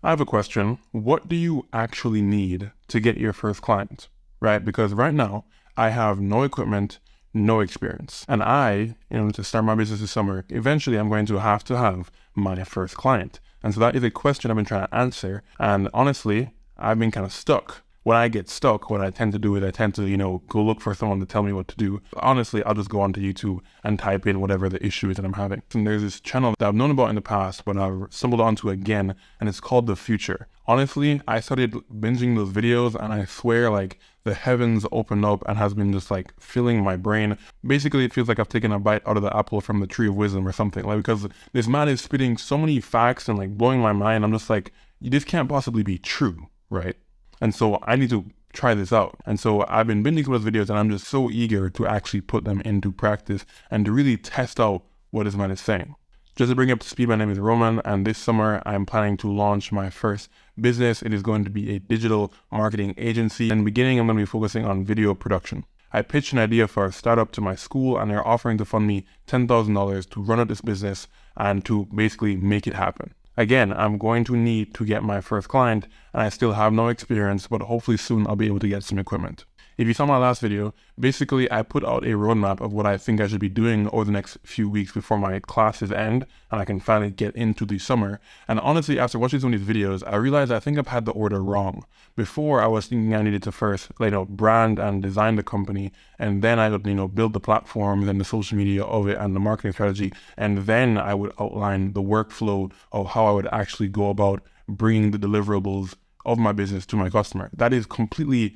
I have a question. What do you actually need to get your first client, right? Because right now I have no equipment, no experience. And to start my business this summer, eventually I'm going to have my first client. And so that is a question I've been trying to answer. And honestly, I've been kind of stuck. When I get stuck, what I tend to do is I tend to, go look for someone to tell me what to do. Honestly, I'll just go onto YouTube and type in whatever the issue is that I'm having. And there's this channel that I've known about in the past, but I've stumbled onto again, and it's called The Futur. Honestly, I started binging those videos, and I swear, the heavens opened up and has been just filling my brain. Basically, it feels like I've taken a bite out of the apple from the tree of wisdom or something. Because this man is spitting so many facts and blowing my mind. I'm just this can't possibly be true, right? And so I need to try this out. And so I've been binging those videos, and I'm just so eager to actually put them into practice and to really test out what this man is saying. Just to bring you up to speed, my name is Roman, and this summer I'm planning to launch my first business. It is going to be a digital marketing agency. In the beginning, I'm going to be focusing on video production. I pitched an idea for a startup to my school, and they're offering to fund me $10,000 to run this business and to basically make it happen. Again, I'm going to need to get my first client, and I still have no experience, but hopefully soon I'll be able to get some equipment. If you saw my last video, basically I put out a roadmap of what I think I should be doing over the next few weeks before my classes end and I can finally get into the summer. And honestly, after watching some of these videos, I realized I think I've had the order wrong. Before, I was thinking I needed to first, brand and design the company, and then I would, build the platforms and the social media of it and the marketing strategy, and then I would outline the workflow of how I would actually go about bringing the deliverables of my business to my customer. That is completely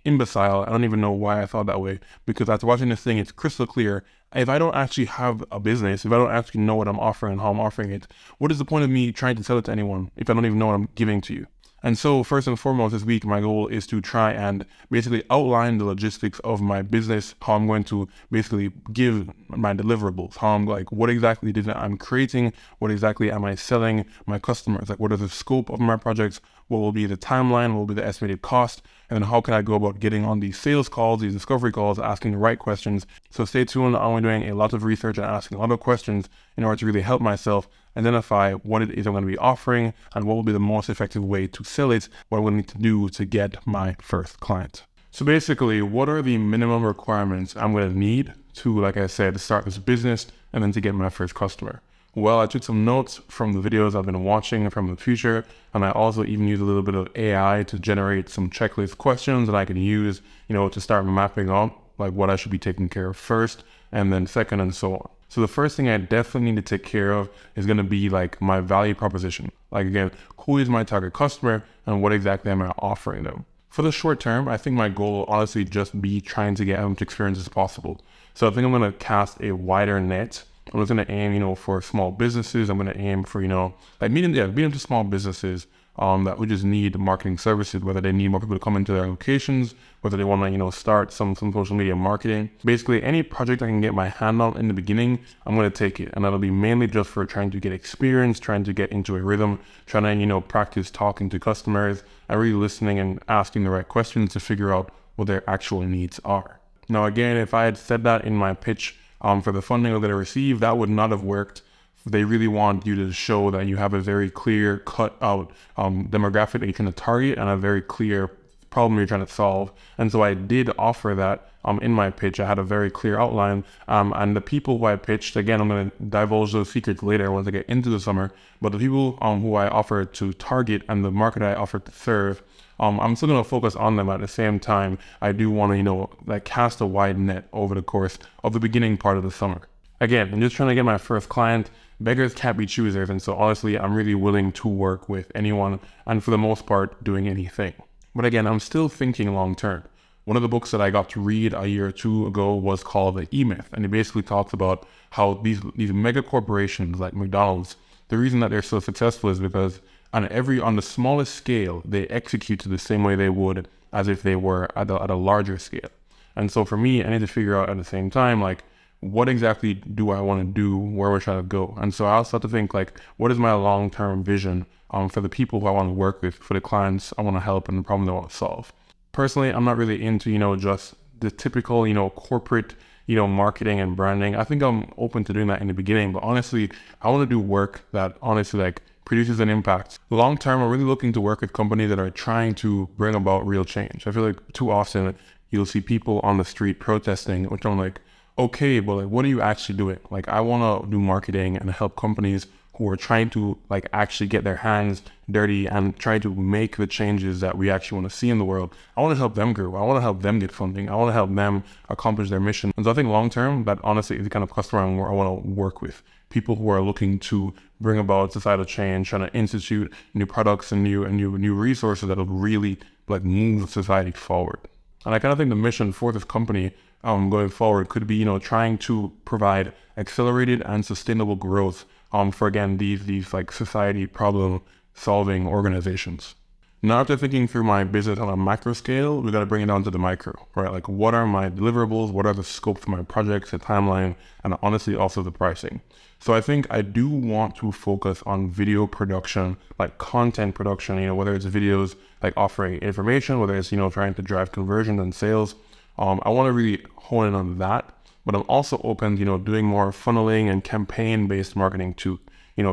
imbecile. I don't even know why I thought that way, because after watching this thing, it's crystal clear. If I don't actually have a business, if I don't actually know what I'm offering and how I'm offering it, what is the point of me trying to sell it to anyone if I don't even know what I'm giving to you? And so first and foremost this week, my goal is to try and basically outline the logistics of my business, how I'm going to basically give my deliverables, how I'm what exactly is it I'm creating, what exactly am I selling my customers, what is the scope of my projects, what will be the timeline, what will be the estimated cost, and then how can I go about getting on these sales calls, these discovery calls, asking the right questions. So stay tuned. I'm doing a lot of research and asking a lot of questions in order to really help myself identify what it is I'm going to be offering and what will be the most effective way to sell it, what I'm going to need to do to get my first client. So basically, what are the minimum requirements I'm going to need to, like I said, start this business and then to get my first customer? Well, I took some notes from the videos I've been watching from The Futur, and I also even used a little bit of AI to generate some checklist questions that I can use, to start mapping out what I should be taking care of first, and then second, and so on. So the first thing I definitely need to take care of is going to be my value proposition. Again, who is my target customer and what exactly am I offering them? For the short term, I think my goal will honestly just be trying to get as much experience as possible. So I think I'm going to cast a wider net. I'm just going to aim, for small businesses. I'm going to aim for, medium to small businesses that would just need marketing services, whether they need more people to come into their locations, whether they want to, start some social media marketing. Basically, any project I can get my hand on in the beginning, I'm going to take it. And that'll be mainly just for trying to get experience, trying to get into a rhythm, trying to, practice talking to customers and really listening and asking the right questions to figure out what their actual needs are. Now, again, if I had said that in my pitch, for the funding that I received, that would not have worked. They really want you to show that you have a very clear cut out demographic that you're trying to target and a very clear problem you're trying to solve. And so I did offer that in my pitch. I had a very clear outline, and the people who I pitched, again, I'm going to divulge those secrets later once I get into the summer, but the people who I offered to target and the market I offered to serve, I'm still going to focus on them. At the same time, I do want to, cast a wide net over the course of the beginning part of the summer. Again, I'm just trying to get my first client. Beggars can't be choosers. And so honestly, I'm really willing to work with anyone and for the most part, doing anything. But again, I'm still thinking long term. One of the books that I got to read a year or two ago was called The E-Myth. And it basically talks about how these mega corporations like McDonald's, the reason that they're so successful is because on the smallest scale, they execute the same way they would as if they were at a larger scale. And so for me, I need to figure out at the same time, what exactly do I want to do, where we're trying to go. And so I also have to think what is my long-term vision for the people who I want to work with, for the clients I want to help and the problem they want to solve. Personally, I'm not really into, just the typical, corporate, marketing and branding. I think I'm open to doing that in the beginning, but honestly, I want to do work that honestly produces an impact. Long term, I'm really looking to work with companies that are trying to bring about real change. I feel like too often you'll see people on the street protesting, which I'm like, okay, but like, what are you actually doing? Like, I want to do marketing and help companies who are trying to like actually get their hands dirty and try to make the changes that we actually want to see in the world. I want to help them grow. I want to help them get funding. I want to help them accomplish their mission. And so I think long term, that honestly is the kind of customer I want to work with. People who are looking to bring about societal change, trying to institute new products and new resources that will really like move society forward. And I kind of think the mission for this company going forward could be, trying to provide accelerated and sustainable growth for, again, these like society problem solving organizations. Now, after thinking through my business on a macro scale, we got to bring it down to the micro, right? Like, what are my deliverables? What are the scope for my projects, the timeline, and honestly also the pricing? So I think I do want to focus on video production, like content production, whether it's videos like offering information, whether it's, trying to drive conversion and sales. I want to really hone in on that. But I'm also open, doing more funneling and campaign-based marketing too.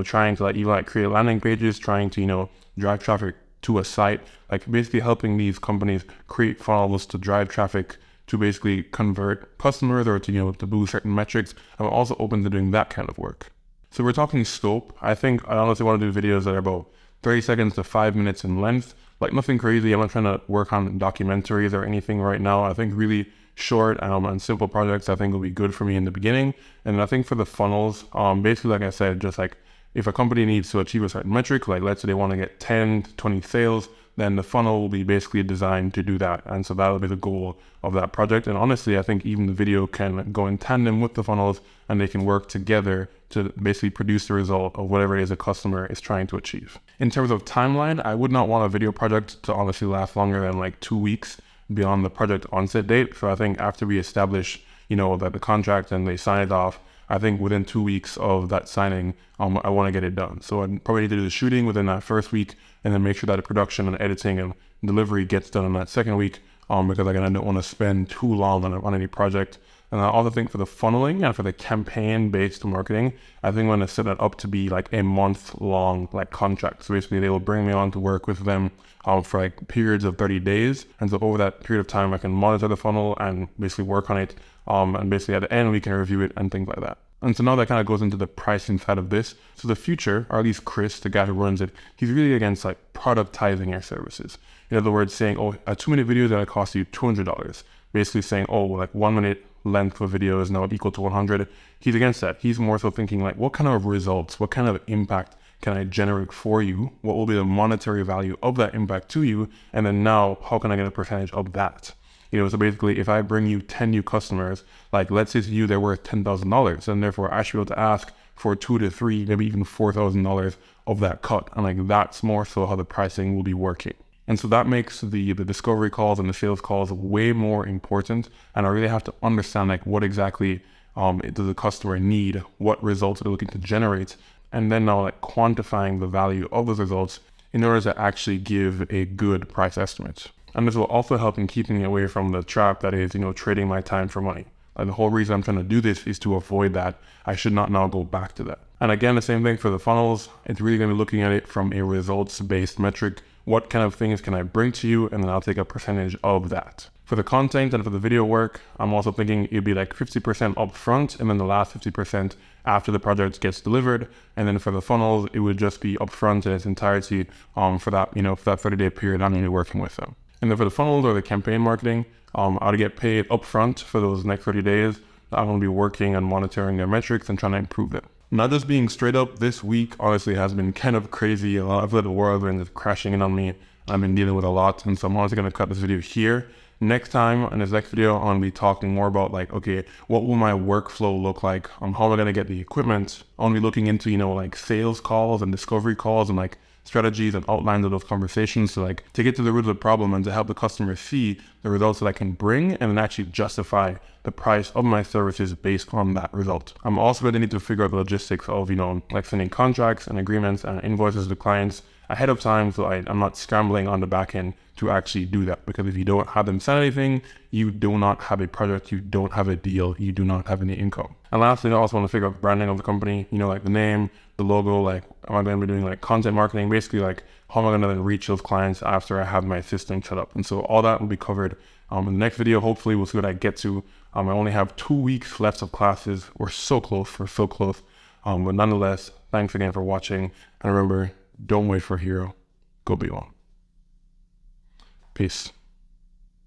Trying to even create landing pages, trying to, drive traffic to a site, like basically helping these companies create funnels to drive traffic to basically convert customers or to, to boost certain metrics. I'm also open to doing that kind of work. So we're talking scope. I think I honestly want to do videos that are about 30 seconds to 5 minutes in length, like nothing crazy. I'm not trying to work on documentaries or anything right now. I think really short and simple projects I think will be good for me in the beginning. And I think for the funnels, basically, like I said, just like if a company needs to achieve a certain metric, like let's say they want to get 10 to 20 sales, then the funnel will be basically designed to do that. And so that'll be the goal of that project. And honestly, I think even the video can go in tandem with the funnels and they can work together to basically produce the result of whatever it is a customer is trying to achieve. In terms of timeline, I would not want a video project to honestly last longer than like 2 weeks beyond the project onset date. So I think after we establish, that the contract and they sign it off, I think within 2 weeks of that signing, I want to get it done. So I probably need to do the shooting within that first week and then make sure that the production and editing and delivery gets done in that second week, because again, I don't want to spend too long on any project. And I also think for the funneling and for the campaign-based marketing, I think I'm going to set that up to be like a month-long like contract. So basically, they will bring me on to work with them for like periods of 30 days. And so over that period of time, I can monitor the funnel and basically work on it. And basically at the end, we can review it and things like that. And so now that kind of goes into the pricing side of this. So the future, or at least Chris, the guy who runs it, he's really against like productizing your services. In other words, saying, a 2-minute video is going to cost you $200. Basically saying, like 1 minute length of video is now equal to 100. He's against that. He's more so thinking like, what kind of results, what kind of impact can I generate for you? What will be the monetary value of that impact to you? And then now, how can I get a percentage of that? So basically, if I bring you 10 new customers, like let's say to you they're worth $10,000, and therefore I should be able to ask for $2,000 to $3,000, maybe even $4,000 of that cut. And like that's more so how the pricing will be working. And so that makes the discovery calls and the sales calls way more important. And I really have to understand like what exactly does the customer need, what results are they looking to generate, and then now like quantifying the value of those results in order to actually give a good price estimate. And this will also help in keeping me away from the trap that is, trading my time for money. Like the whole reason I'm trying to do this is to avoid that. I should not now go back to that. And again, the same thing for the funnels. It's really going to be looking at it from a results-based metric. What kind of things can I bring to you? And then I'll take a percentage of that. For the content and for the video work, I'm also thinking it'd be like 50% upfront and then the last 50% after the project gets delivered. And then for the funnels, it would just be upfront in its entirety for that, for that 30-day period I'm going to be working with them. And then for the funnels or the campaign marketing, I'll get paid upfront for those next 30 days. I'm going to be working and monitoring their metrics and trying to improve it. Not just being straight up, this week honestly has been kind of crazy. A lot of the world has been just crashing in on me. I've been dealing with a lot, and so I'm honestly going to cut this video here. Next time, in this next video, I'm going to be talking more about like, okay, what will my workflow look like? How am I going to get the equipment? I'm going to be looking into, like sales calls and discovery calls and like strategies and outlines of those conversations to get to the root of the problem and to help the customer see the results that I can bring and then actually justify the price of my services based on that result. I'm also going to need to figure out the logistics of, like sending contracts and agreements and invoices to clients ahead of time so I'm not scrambling on the back end to actually do that. Because if you don't have them send anything, you do not have a project, you don't have a deal, you do not have any income. And lastly, I also want to figure out branding of the company, like the name, the logo, like am I going to be doing like content marketing, basically like how am I going to then reach those clients after I have my system set up. And so all that will be covered in the next video. Hopefully we'll see what I get to. I only have 2 weeks left of classes. We're so close. But nonetheless, thanks again for watching. And remember, don't wait for a hero. Go be one. Peace.